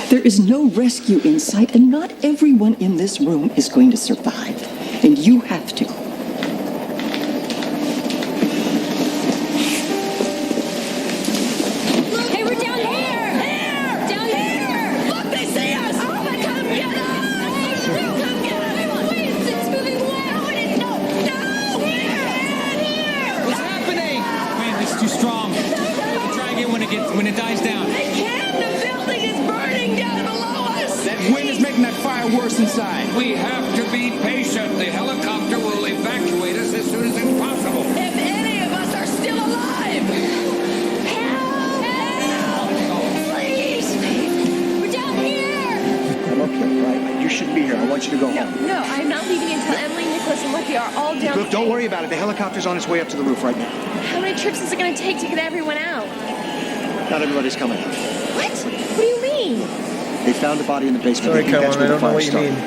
There is no rescue in sight, and not everyone in this room is going to survive. And you have to. Hey, we're down here! Down here! Look, they see us! Oh my God, come get us! Come get us! Please, it's moving away! No! Here! What's happening? Man, it's too strong. We'll try again when it dies down. They can't! The building is burning down below us! That wind is making that fire worse inside. We have to be patient. The helicopter will evacuate us as soon as it's possible. If any of us are still alive! Help! Help! Please! We're down here! I'm okay, right? You should be here. I want you to go home. No, I'm not leaving until Emily, Nicholas, and Lucky are all down. Look, don't worry about it. The helicopter's on its way up to the roof right now. How many trips is it going to take to get everyone out? Not everybody's coming out. What? What do you mean? They found the body in the basement. Sorry, They think that's Caroline, I where the don't know fire what you started. mean.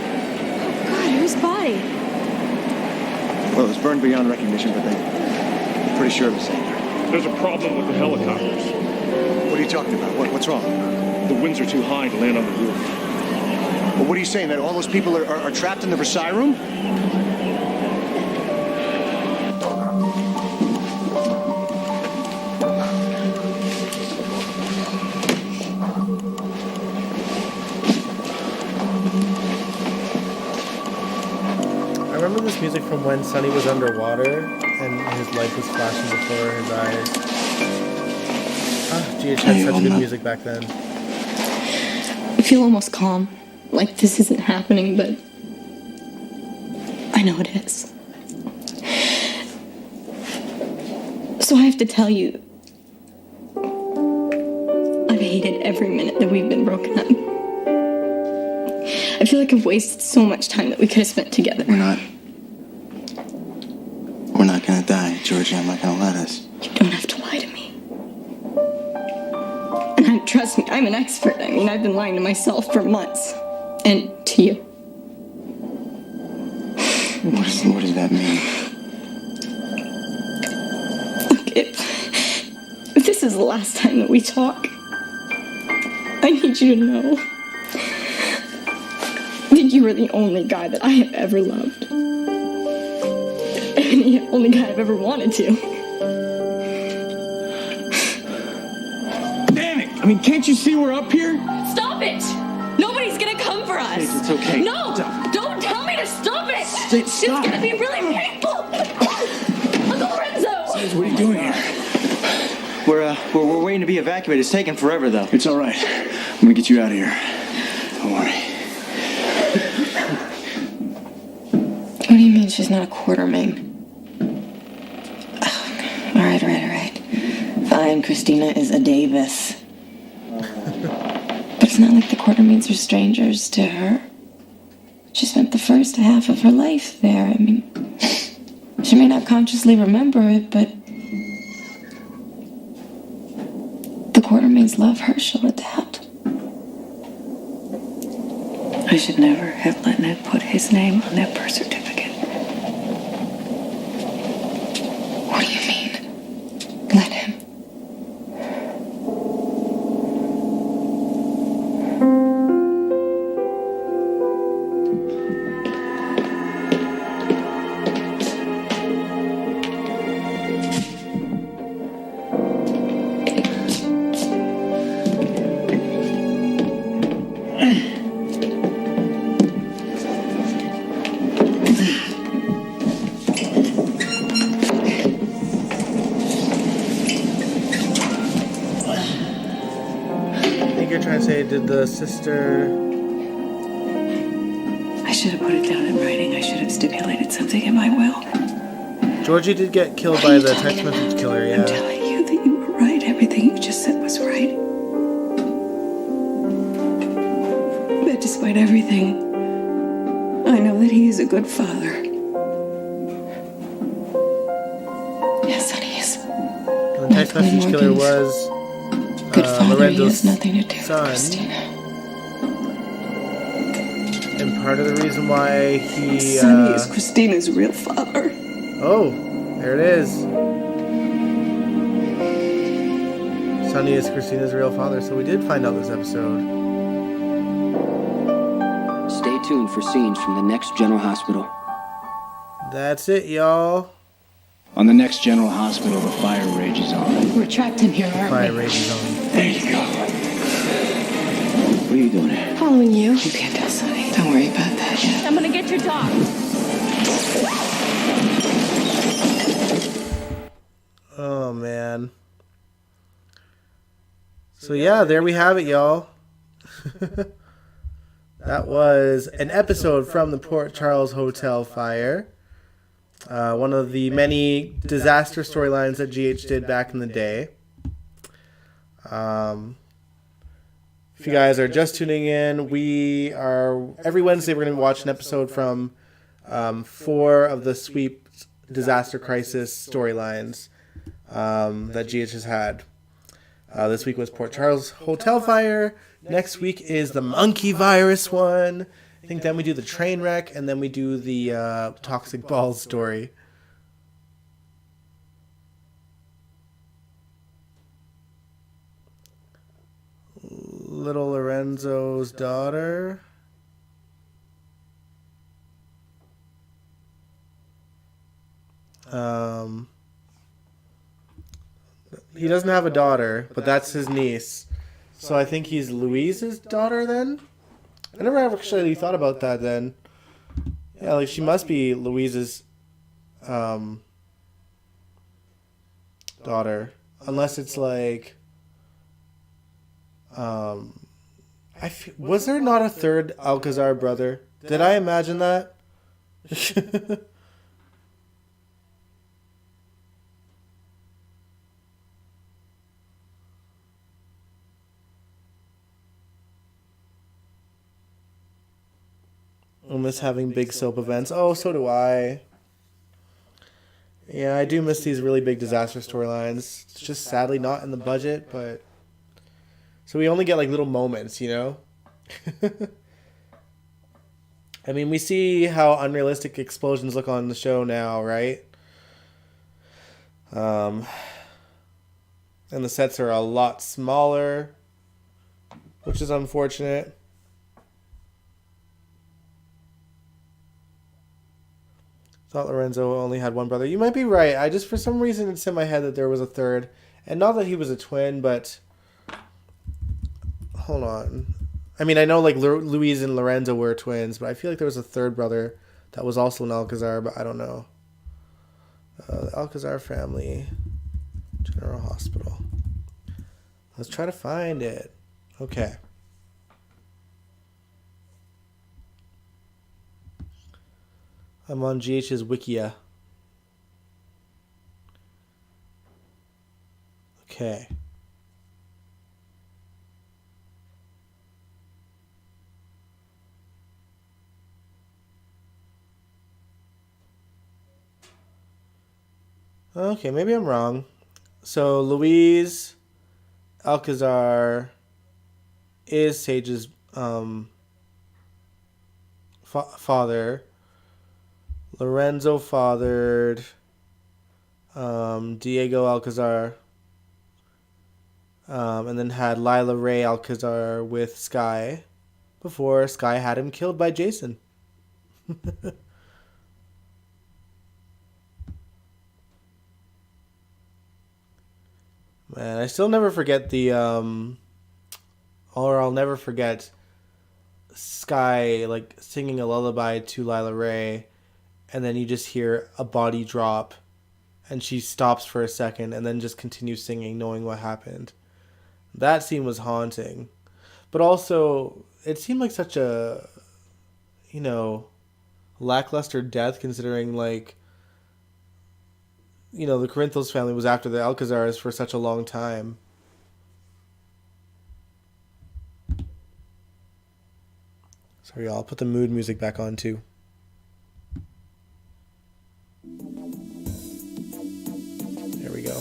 God, whose body? Well, it was burned beyond recognition, but they're pretty sure it was Xander. There's a problem with the helicopters. What are you talking about? What's wrong? The winds are too high to land on the roof. Well, what are you saying? That all those people are trapped in the Versailles room? I remember this music from when Sonny was underwater and his life was flashing before his eyes. GH had such good music back then. I feel almost calm. Like this isn't happening, but I know it is. So I have to tell you, I've hated every minute that we've been broken up. I feel like I've wasted so much time that we could have spent together. We're not gonna die, Georgie. I'm not gonna let us. You don't have to lie to me. And trust me, I'm an expert. I mean, I've been lying to myself for months. And to you. What does that mean? Look, if this is the last time that we talk, I need you to know that you are the only guy that I have ever loved. And the only guy I've ever wanted to. Damn it! I mean, can't you see we're up here? Stop it! Nobody's gonna come for us! It's okay. No! Don't tell me to stop it! Stop. It's gonna be really painful! Uncle Lorenzo! What are you doing here? We're waiting to be evacuated. It's taking forever, though. It's all right. I'm gonna get you out of here. Don't worry. What do you mean she's not a Quartermain? All right. Fine, Christina is a Davis. But it's not like the Quartermains are strangers to her. She spent the first half of her life there. I mean, she may not consciously remember it, but the Quartermains love her. She'll adapt. I should never have let Ned put his name on that birth certificate. What do you mean? Let him. say, did the sister... I should have put it down in writing. I should have stipulated something in my will. Georgie did get killed by the text message killer, yeah. I'm telling you that you were right. Everything you just said was right. But despite everything, I know that he is a good father. Yes, honey, is. And the text message killer was Lorenzo's son. And part of the reason why he... Sonny is Christina's real father. Oh, there it is. Sonny is Christina's real father, so we did find out this episode. Stay tuned for scenes from the next General Hospital. That's it, y'all. On the next General Hospital, the fire rages on. We're trapped in here, aren't Fire we? rages on. There you go. What are you doing here? Following you. You can't tell Sonny. Don't worry about that yet. I'm gonna get your dog. Oh, man. So, yeah, there we have it, y'all. That was an episode from the Port Charles Hotel fire. One of the many disaster storylines that GH did back in the day. If you guys are just tuning in, every Wednesday we're going to watch an episode from 4 of the Sweep Disaster Crisis storylines that GH has had. This week was Port Charles Hotel fire. Next week is the monkey virus one. I think then we do the train wreck, and then we do the toxic balls story. Little Lorenzo's daughter. He doesn't have a daughter, but that's his niece. So I think he's Louise's daughter then? I never actually thought about that then. Yeah, like she must be Louise's daughter. Unless it's like... was there not a third Alcazar brother? Did I imagine that? I miss having big soap events. Oh, so do I. Yeah, I do miss these really big disaster storylines. It's just sadly not in the budget, but... So we only get like little moments, you know? I mean, we see how unrealistic explosions look on the show now, right? And the sets are a lot smaller, which is unfortunate. Thought Lorenzo only had one brother. You might be right. I just, for some reason, it's in my head that there was a third. And not that he was a twin, but... Hold on. I mean, I know, like, Louise and Lorenzo were twins, but I feel like there was a third brother that was also an Alcazar, but I don't know. The Alcazar family. General Hospital. Let's try to find it. Okay. I'm on GH's Wikia. Okay. Okay, maybe I'm wrong. So Louise Alcazar is Sage's father. Lorenzo fathered Diego Alcazar, and then had Lila Ray Alcazar with Sky before Sky had him killed by Jason. Man, I still never forget I'll never forget Sky like singing a lullaby to Lila Ray. And then you just hear a body drop, and she stops for a second, and then just continues singing, knowing what happened. That scene was haunting. But also, it seemed like such a, you know, lackluster death considering, like, you know, the Corinthos family was after the Alcazars for such a long time. Sorry, y'all. I'll put the mood music back on, too. There we go.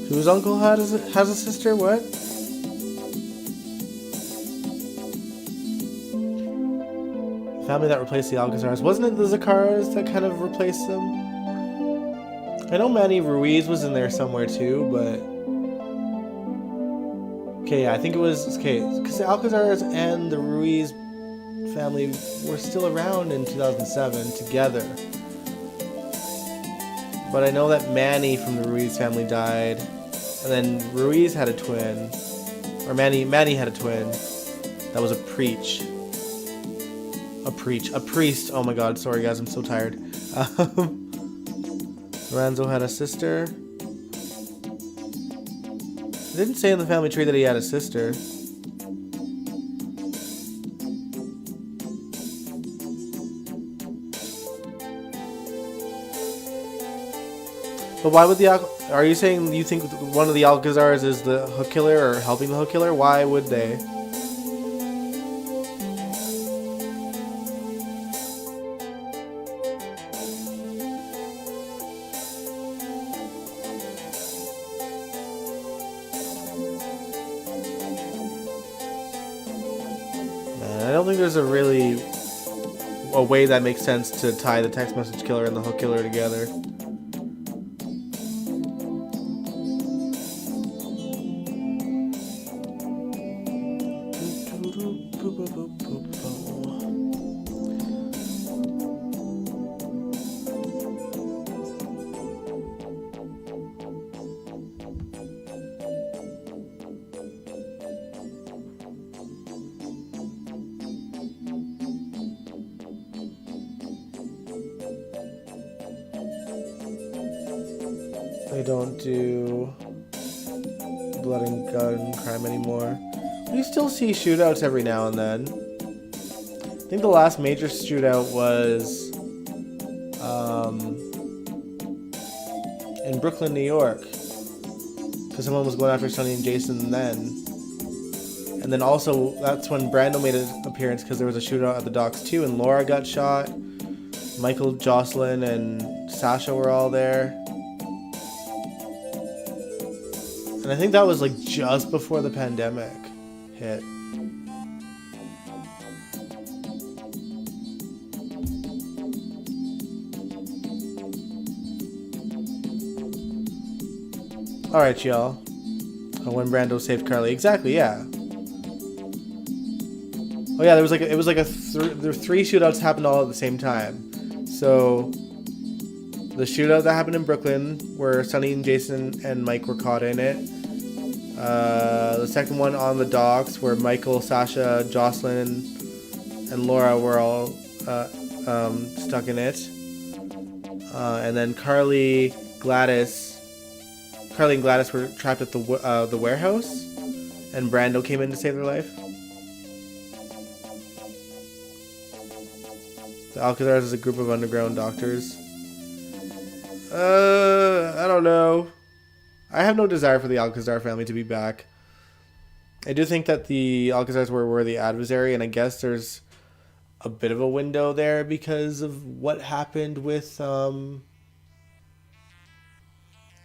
Whose uncle has a sister? What? Family that replaced the Alcazars. Wasn't it the Zaccaras that kind of replaced them? I know Manny Ruiz was in there somewhere too, but... Okay, yeah, I think it was... Okay, because the Alcazars and the Ruiz family were still around in 2007 together. But I know that Manny from the Ruiz family died. And then Ruiz had a twin. Or Manny had a twin. That was a priest. Oh my god, sorry guys, I'm so tired. Lorenzo had a sister. It didn't say in the family tree that he had a sister. But why would are you saying you think one of the Alcazars is the hook killer or helping the hook killer? Why would they? Man, I don't think there's a way that makes sense to tie the text message killer and the hook killer together. They don't do blood and gun crime anymore. We still see shootouts every now and then. I think the last major shootout was in Brooklyn, New York. Because someone was going after Sonny and Jason then. And then also, that's when Brando made an appearance because there was a shootout at the docks too, and Laura got shot. Michael, Jocelyn, and Sasha were all there. And I think that was like just before the pandemic hit. Alright, y'all. When Brando saved Carly. Exactly, yeah. Oh yeah, there was three shootouts happened all at the same time. So the shootout that happened in Brooklyn, where Sonny and Jason and Mike were caught in it. The second one on the docks, where Michael, Sasha, Jocelyn, and Laura were all stuck in it. And then Carly and Gladys were trapped at the warehouse, and Brando came in to save their life. The Alcazars is a group of underground doctors. I don't know. I have no desire for the Alcazar family to be back. I do think that the Alcazars were a worthy adversary, and I guess there's a bit of a window there because of what happened with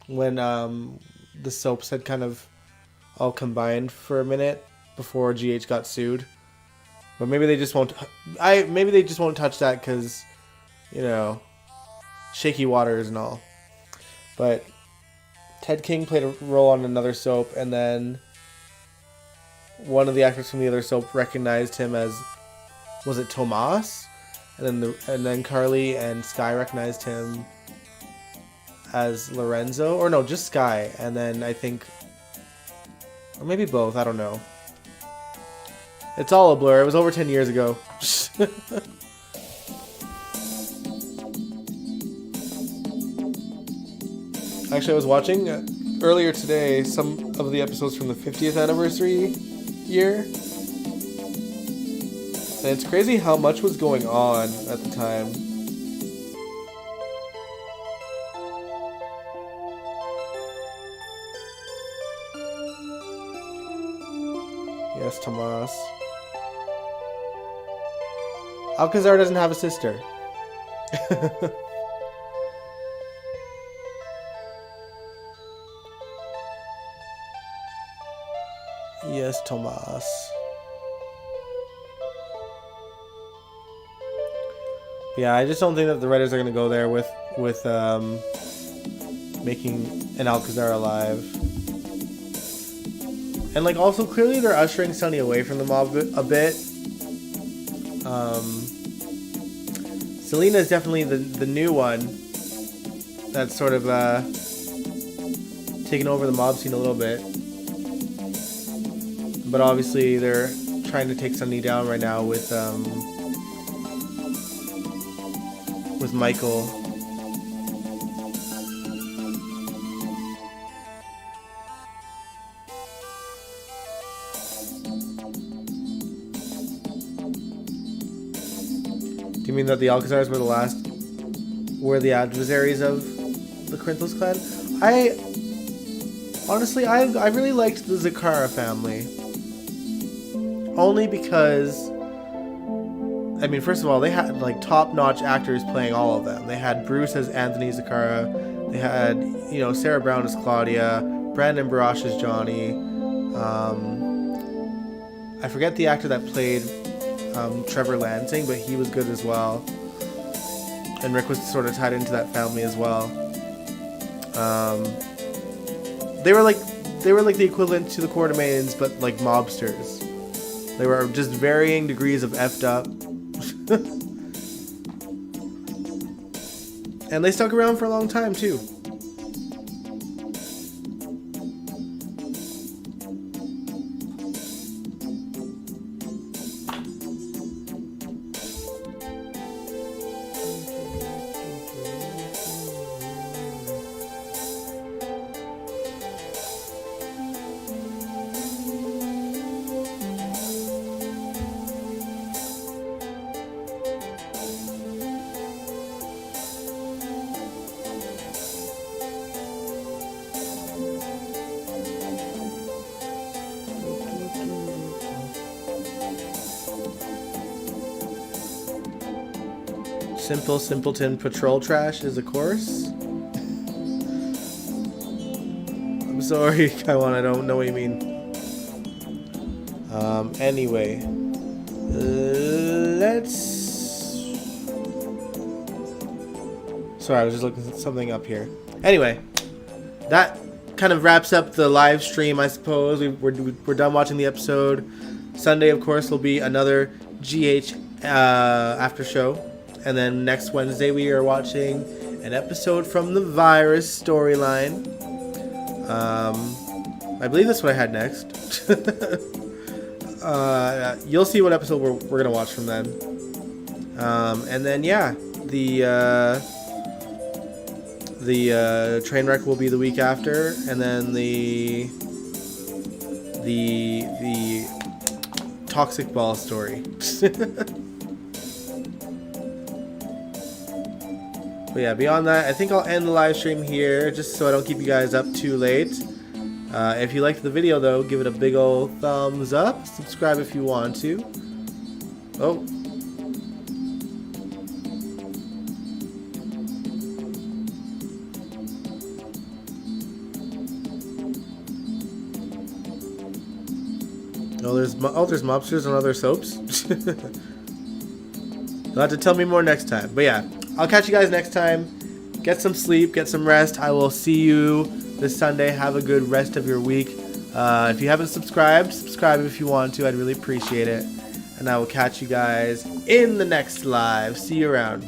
when the soaps had kind of all combined for a minute before GH got sued. But maybe they just won't. Maybe they just won't touch that because, you know, shaky waters and all. But Ted King played a role on another soap, and then one of the actors from the other soap recognized him as, was it Tomas? And then Carly and Sky recognized him as Lorenzo, or no, just Sky, and then I think, or maybe both, I don't know. It's all a blur. It was over 10 years ago. Actually, I was watching earlier today some of the episodes from the 50th anniversary year. And it's crazy how much was going on at the time. Yes, Tomas. Alcazar doesn't have a sister. Yes, Tomas. Yeah, I just don't think that the writers are gonna go there with making an Alcazar alive. And like also clearly they're ushering Sonny away from the mob a bit. Selena is definitely the new one that's sort of taking over the mob scene a little bit. But obviously they're trying to take Sonny down right now with Michael. Do you mean that the Alcazars were the adversaries of the Corinthos clan? Honestly, I really liked the Zakara family. Only because, I mean, first of all, they had like top-notch actors playing all of them. They had Bruce as Anthony Zakara. They had, Sarah Brown as Claudia. Brandon Barash as Johnny. I forget the actor that played Trevor Lansing, but he was good as well. And Rick was sort of tied into that family as well. They were like the equivalent to the Quartermains, but like mobsters. They were just varying degrees of effed up. And they stuck around for a long time too. Simple Simpleton Patrol Trash is a course. I'm sorry, Kaiwan, I don't know what you mean. Anyway. Sorry, I was just looking something up here. Anyway, that kind of wraps up the live stream, I suppose. We're done watching the episode. Sunday, of course, will be another GH after show. And then next Wednesday we are watching an episode from the Virus storyline. I believe that's what I had next. You'll see what episode we're going to watch from then. And then, yeah, the train wreck will be the week after. And then the toxic ball story. But yeah, beyond that, I think I'll end the live stream here, just so I don't keep you guys up too late. If you liked the video, though, give it a big old thumbs up. Subscribe if you want to. Oh. There's mobsters on other soaps. You'll have to tell me more next time. But yeah, I'll catch you guys next time. get some sleep, get some rest. I will see you this Sunday. Have a good rest of your week. If you haven't subscribed, subscribe if you want to. I'd really appreciate it. And I will catch you guys in the next live. See you around.